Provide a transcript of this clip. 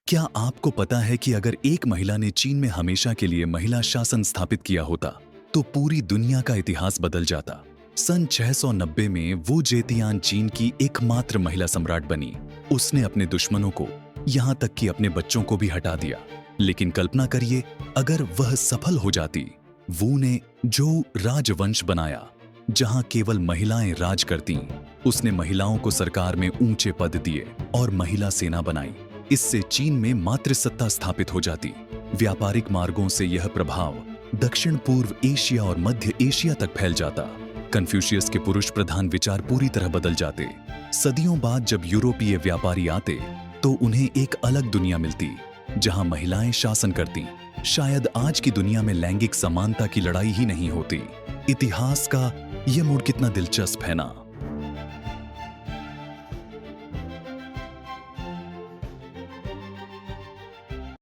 क्या आपको पता है कि अगर एक महिला ने चीन में हमेशा के लिए महिला शासन स्थापित किया होता तो पूरी दुनिया का इतिहास बदल जाता। सन 690 में वो जेतियान चीन की एकमात्र महिला सम्राट बनी। उसने अपने दुश्मनों को, यहाँ तक कि अपने बच्चों को भी हटा दिया। लेकिन कल्पना करिए, अगर वह सफल हो जाती। वू ने जो राजवंश बनाया जहां केवल महिलाएं राज करतीं। उसने महिलाओं को सरकार में ऊंचे पद दिए और महिला सेना बनाई। इससे चीन में मातृसत्ता स्थापित हो जाती। व्यापारिक मार्गों से यह प्रभाव दक्षिण पूर्व एशिया और मध्य एशिया तक फैल जाता। कन्फ्यूशियस के पुरुष प्रधान विचार पूरी तरह बदल जाते। सदियों बाद जब यूरोपीय व्यापारी आते तो उन्हें एक अलग दुनिया मिलती जहां महिलाएं शासन करती। शायद आज की दुनिया में लैंगिक समानता की लड़ाई ही नहीं होती। इतिहास का यह मोड़ कितना दिलचस्प है ना।